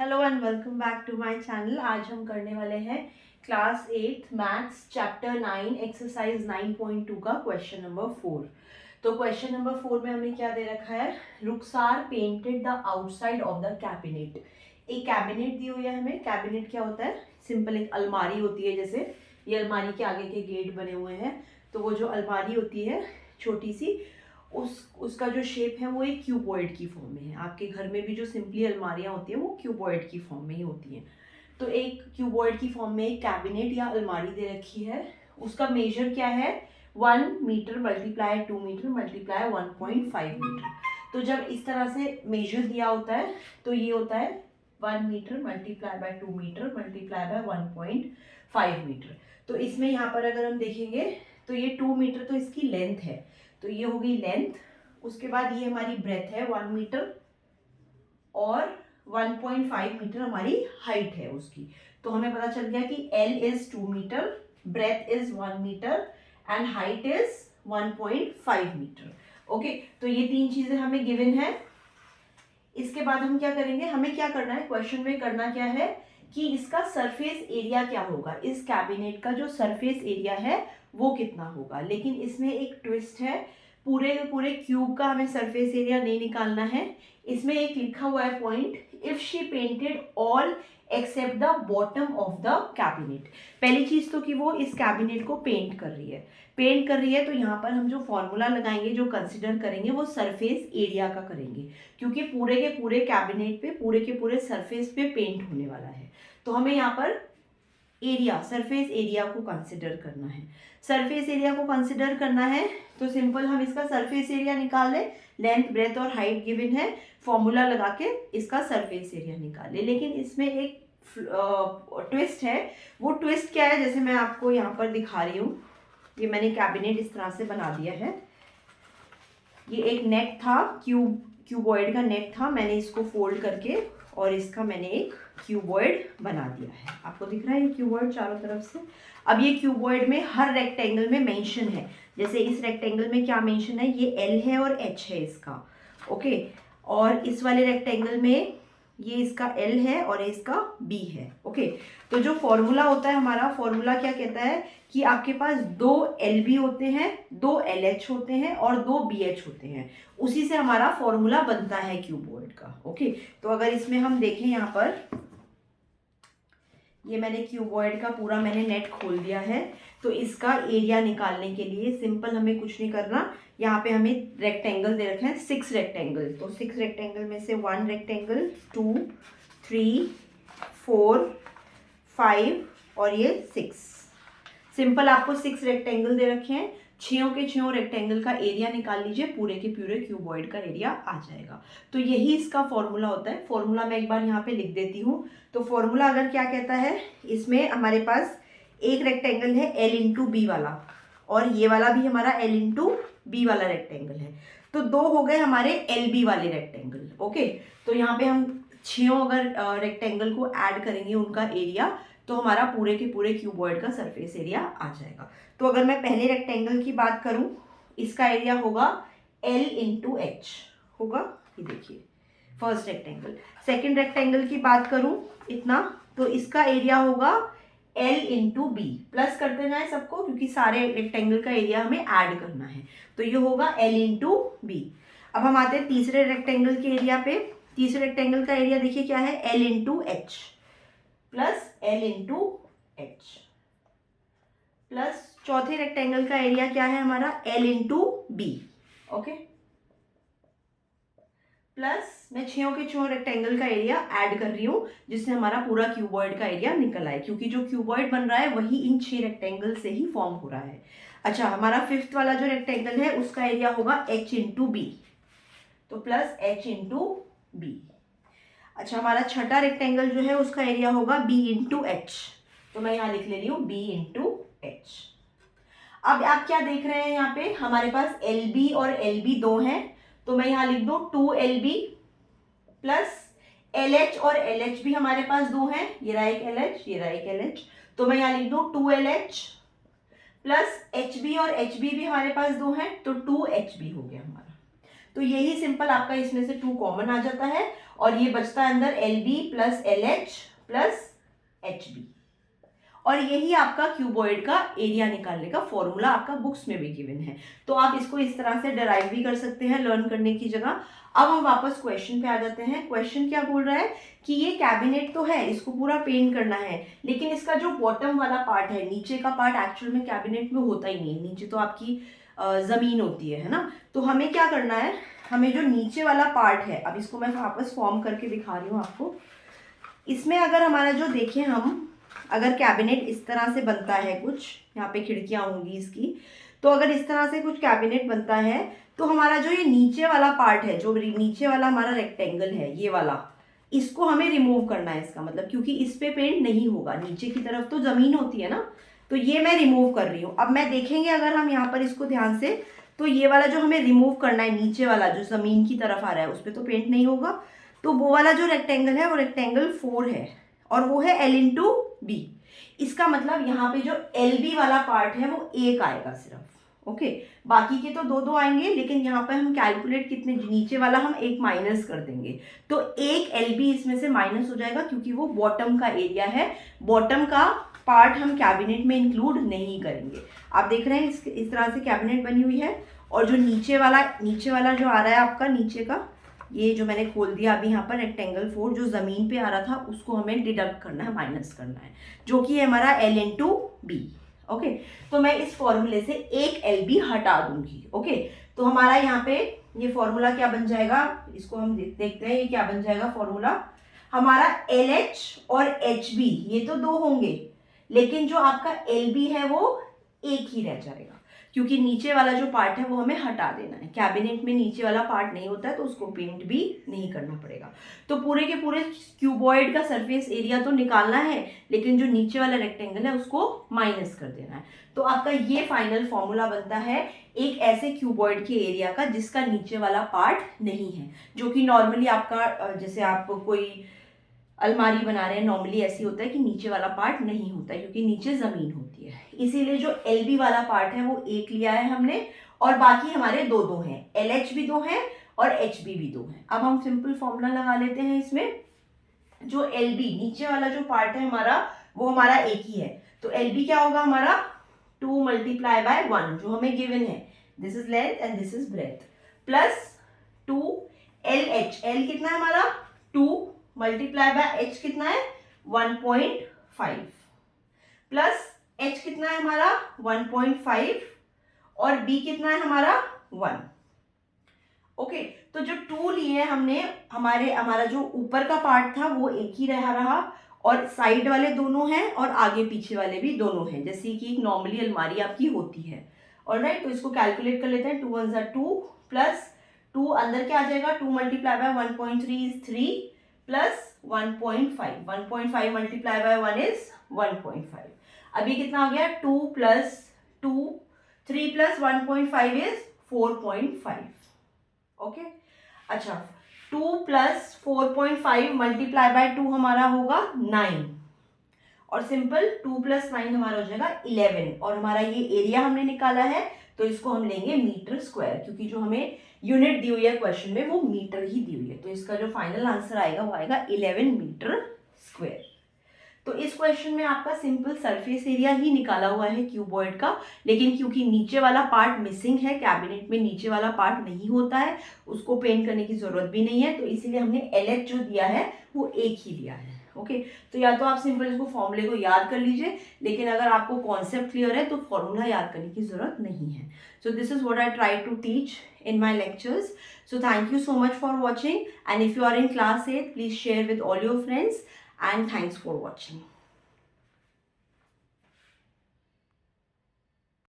Hello and welcome back to my channel. आज हम करने वाले हैं क्लास 8 मैथ्स चैप्टर 9 एक्सरसाइज 9.2 का क्वेश्चन नंबर 4। तो क्वेश्चन नंबर 4 में हमें क्या दे रखा है, Rukhsar painted the outside of the cabinet. एक कैबिनेट दी हुई है हमें। कैबिनेट क्या होता है, सिंपल एक अलमारी होती है। जैसे ये अलमारी के आगे के गेट बने हुए हैं, तो वो जो अलमारी होती है छोटी सी, उसका जो शेप है वो एक क्यूबॉइड की फॉर्म में है। आपके घर में भी जो सिंपली अलमारियां होती हैं वो क्यूबॉइड की फॉर्म में ही होती हैं। तो एक क्यूबॉइड की फॉर्म में एक कैबिनेट या अलमारी दे रखी है। उसका मेजर क्या है, 1 metre multiply 2 metre multiply 1.5 metre. तो जब इस तरह से मेजर दिया होता है तो ये होता है 1 metre multiply by 2 metre multiply by 1.5 metre. तो इसमें यहाँ पर अगर हम देखेंगे तो ये 2 मीटर तो इसकी लेंथ है, तो ये होगी लेंथ। उसके बाद ये हमारी ब्रेथ है 1 मीटर और 1.5 मीटर हमारी हाइट है उसकी। तो हमें पता चल गया कि L is 2 metre, breadth is 1 metre and height is 1.5 metre. Okay, तो ये तीन चीजें हमें गिवन है। इसके बाद हम क्या करेंगे, हमें क्या करना है, क्वेश्चन में करना क्या है कि इसका सरफेस एरिया क्या होगा, इस कैबिनेट का जो सरफेस एरिया है वो कितना होगा। लेकिन इसमें एक ट्विस्ट है, पूरे पूरे क्यूब का हमें सरफेस एरिया नहीं निकालना है। इसमें एक लिखा हुआ है point, if she painted all except the bottom of the cabinet. पहली चीज तो कि वो इस कैबिनेट को पेंट कर रही है। तो यहाँ पर हम जो फॉर्मूला लगाएंगे, जो कंसिडर करेंगे, वो सरफेस एरिया का करेंगे, क्योंकि पूरे के पूरे कैबिनेट पे पूरे के पूरे सरफेस पे पेंट होने वाला है। तो हमें यहाँ पर एरिया, सरफेस एरिया को कंसिडर करना है। सरफेस एरिया को कंसिडर करना है तो सिंपल हम इसका सरफेस एरिया निकाल लें। लेंथ, ब्रेथ और हाइट गिवन है, फॉर्मूला लगा के इसका सरफेस एरिया निकाल लें। लेकिन इसमें एक ट्विस्ट है। वो ट्विस्ट क्या है, जैसे मैं आपको यहाँ पर दिखा रही हूँ। ये मैंने कैबिनेट इस तरह से बना दिया है। ये एक नेट था, क्यूबॉइड का नेट था। मैंने इसको फोल्ड करके और इसका मैंने एक क्यूबॉइड बना दिया है। आपको दिख रहा है ये क्यूबॉइड चारों तरफ से। अब ये क्यूबॉइड में हर रेक्टेंगल में मेंशन है। जैसे इस रेक्टेंगल में क्या मेंशन है, ये L है और H है इसका। ओके, और इस वाले रेक्टेंगल में ये इसका L है और इसका B है। ओके, तो जो फॉर्मूला होता है हमारा, फॉर्मूला क्या कहता है कि आपके पास 2 LB होते हैं, 2 LH होते हैं और 2 BH होते हैं। उसी से हमारा फॉर्मूला बनता है क्यूबॉइड का। ओके, तो अगर इसमें हम देखें, यहाँ पर ये मैंने क्यूबॉइड का पूरा मैंने नेट खोल दिया है। तो इसका एरिया निकालने के लिए सिंपल हमें कुछ नहीं करना। यहाँ पे हमें रेक्टेंगल दे रखे हैं 6 रेक्टेंगल। तो 6 रेक्टेंगल में से 1 रेक्टेंगल, 2, 3, 4, 5 और ये 6। सिंपल आपको 6 रेक्टेंगल दे रखे हैं। 6 के 6 रेक्टेंगल का एरिया निकाल लीजिए, पूरे के पूरे क्यूबॉइड का एरिया आ जाएगा। तो यही इसका फॉर्मूला होता है। फॉर्मूला मैं एक बार यहाँ पे लिख देती हूँ। तो फॉर्मूला अगर क्या कहता है, इसमें हमारे पास एक रेक्टेंगल है L इंटू बी वाला, और ये वाला भी हमारा L इंटू बी वाला रेक्टेंगल है। तो 2 हो गए हमारे LB वाले रेक्टेंगल। ओके, तो यहाँ पे हम 6 अगर रेक्टेंगल को ऐड करेंगे उनका एरिया, तो हमारा पूरे के पूरे क्यूबॉइड का सरफेस एरिया आ जाएगा। तो अगर मैं पहले रेक्टेंगल की बात करूं, इसका एरिया होगा L इंटू एच होगा, ये देखिए फर्स्ट रेक्टेंगल। सेकेंड रेक्टेंगल की बात करूं इतना, तो इसका एरिया होगा L इंटू बी। प्लस करते जाए सबको, क्योंकि सारे रेक्टेंगल का एरिया हमें ऐड करना है। तो ये होगा L इंटू बी। अब हम आते हैं तीसरे रेक्टेंगल के एरिया पे। तीसरे रेक्टेंगल का एरिया देखिए क्या है, L into H plus L into H, plus चौथे रेक्टेंगल का एरिया क्या है हमारा, L into B. Okay, plus मैं 6 के 6 रेक्टेंगल का एरिया ऐड कर रही हूँ, जिससे हमारा पूरा क्यूबॉइड का एरिया निकल आए, क्योंकि जो क्यूबॉइड बन रहा है वही इन 6 रेक्टेंगल से ही फॉर्म हो रहा है। अच्छा, हमारा 5th वाला जो रेक्टेंगल है उसका एरिया होगा H इंटू बी, तो प्लस H इंटू बी। अच्छा, हमारा छठा रेक्टेंगल जो है उसका एरिया होगा B इंटू एच, तो मैं यहाँ लिख ले रही हूँ B इंटू एच। अब आप क्या देख रहे हैं, यहाँ पे हमारे पास LB और LB 2 हैं, तो मैं यहाँ लिख दूँ 2LB प्लस LH और LH भी हमारे पास 2 हैं। ये रहा एक LH, ये रहा एक LH, तो मैं यहाँ लिख दूँ 2LH प्लस HB और HB भी हमारे पास 2 हैं, तो 2HB हो गया हमारा। तो यही सिंपल आपका इसमें से 2 कॉमन आ जाता है और ये बचता है अंदर LB plus LH plus HB, और यही आपका क्यूबॉइड का एरिया निकालने का फॉर्मूला आपका बुक्स में भी गिवन है। तो आप इसको इस तरह से डिराइव भी कर सकते हैं लर्न करने की जगह। अब हम वापस क्वेश्चन पे आ जाते हैं। क्वेश्चन क्या बोल रहा है कि ये कैबिनेट तो है, इसको पूरा पेंट करना है, लेकिन इसका जो बॉटम वाला पार्ट है, नीचे का पार्ट एक्चुअल में कैबिनेट में होता ही नहीं है, नीचे तो आपकी ज़मीन होती है ना। तो हमें क्या करना है, हमें जो नीचे वाला पार्ट है, अब इसको मैं वापस फॉर्म करके दिखा रही हूँ आपको। इसमें अगर हमारा जो देखें हम, अगर कैबिनेट इस तरह से बनता है, कुछ यहाँ पे खिड़कियाँ होंगी इसकी, तो अगर इस तरह से कुछ कैबिनेट बनता है तो हमारा जो ये नीचे वाला पार्ट है, जो नीचे वाला हमारा रेक्टेंगल है ये वाला, इसको हमें रिमूव करना है। इसका मतलब क्योंकि इस पे पेंट नहीं होगा, नीचे की तरफ तो ज़मीन होती है ना, तो ये मैं रिमूव कर रही हूँ। अब मैं देखेंगे अगर हम यहाँ पर इसको ध्यान से, तो ये वाला जो हमें रिमूव करना है, नीचे वाला जो ज़मीन की तरफ आ रहा है, उस पर तो पेंट नहीं होगा, तो वो वाला जो रेक्टेंगल है वो रेक्टेंगल 4 है और वो है L×B। इसका मतलब यहाँ पे जो LB वाला पार्ट है वो 1 आएगा सिर्फ, ओके। बाकी के तो 2 आएंगे, लेकिन यहाँ पे हम कैलकुलेट कितने, नीचे वाला हम 1 माइनस कर देंगे, तो 1 LB इसमें से माइनस हो जाएगा क्योंकि वो बॉटम का एरिया है। बॉटम का पार्ट हम कैबिनेट में इंक्लूड नहीं करेंगे। आप देख रहे हैं इस तरह से कैबिनेट बनी हुई है, और जो नीचे वाला जो आ रहा है आपका नीचे का, ये जो मैंने खोल दिया अभी यहाँ पर रेक्टेंगल 4, जो ज़मीन पे आ रहा था उसको हमें डिडक्ट करना है, माइनस करना है, जो कि है हमारा L×B, ओके। तो मैं इस फॉर्मूले से 1 LB हटा दूंगी, ओके। तो हमारा यहाँ पे ये फॉर्मूला क्या बन जाएगा, इसको हम देखते हैं ये क्या बन जाएगा फॉर्मूला। हमारा LH और HB ये तो 2 होंगे, लेकिन जो आपका LB है वो 1 ही रह जाएगा, क्योंकि नीचे वाला जो पार्ट है वो हमें हटा देना है। कैबिनेट में नीचे वाला पार्ट नहीं होता है, तो उसको पेंट भी नहीं करना पड़ेगा। तो पूरे के पूरे क्यूबॉइड का सरफेस एरिया तो निकालना है, लेकिन जो नीचे वाला रेक्टेंगल है उसको माइनस कर देना है। तो आपका ये फाइनल फॉर्मूला बनता है एक ऐसे क्यूबॉइड के एरिया का जिसका नीचे वाला पार्ट नहीं है, जो कि नॉर्मली आपका, जैसे आप कोई अलमारी बना रहे हैं, नॉर्मली ऐसी होता है कि नीचे वाला पार्ट नहीं होता है क्योंकि नीचे ज़मीन होती है। इसीलिए जो LB वाला पार्ट है वो 1 लिया है हमने, और बाकी हमारे 2 हैं, LH भी 2 हैं और HB भी 2 हैं। अब हम सिंपल फॉर्मूला लगा लेते हैं इसमें। जो LB नीचे वाला जो पार्ट है हमारा, वो हमारा 1 ही है, तो LB क्या होगा हमारा 2 × 1, जो हमें गिवन है, this is length and this is breadth, plus 2 LH, L कितना है हमारा 2 × H कितना है 1.5, प्लस H कितना है हमारा 1.5 और B कितना है हमारा 1, ओके। तो जो 2 लिए हमने, हमारा जो ऊपर का पार्ट था वो 1 ही रहा, और साइड वाले दोनों हैं और आगे पीछे वाले भी दोनों हैं, जैसे कि एक नॉर्मली अलमारी आपकी होती है। ऑलराइट, तो इसको कैलकुलेट कर लेते हैं। 2 × 1 2 प्लस 2 अंदर क्या आ जाएगा, 2 × 1.3 इज 3 प्लस 1.5, 1.5 × 1 इज 1.5। अभी कितना आ गया 2 + 2, 3 + 1.5 इज 4.5, ओके। अच्छा, 2 + 4.5 × 2 हमारा होगा 9, और सिंपल 2 + 9 हमारा हो जाएगा 11, और हमारा ये एरिया हमने निकाला है तो इसको हम लेंगे मीटर स्क्वायर, क्योंकि जो हमें यूनिट दी हुई है क्वेश्चन में वो मीटर ही दी हुई है। तो इसका जो फाइनल आंसर आएगा वो आएगा 11 मीटर स्क्वायर। तो इस क्वेश्चन में आपका सिंपल सरफेस एरिया ही निकाला हुआ है क्यूबॉइड का, लेकिन क्योंकि नीचे वाला पार्ट मिसिंग है, कैबिनेट में नीचे वाला पार्ट नहीं होता है, उसको पेंट करने की जरूरत भी नहीं है, तो इसीलिए हमने LH जो दिया है वो 1 ही दिया है, ओके। तो या तो आप सिंपल इसको फॉर्मूले को याद कर लीजिए, लेकिन अगर आपको कॉन्सेप्ट क्लियर है तो फॉर्मूला याद करने की जरूरत नहीं है। So this is what I try to teach in my lectures. So thank you so much for watching, and if you are in class 8, please share with all your friends, and thanks for watching.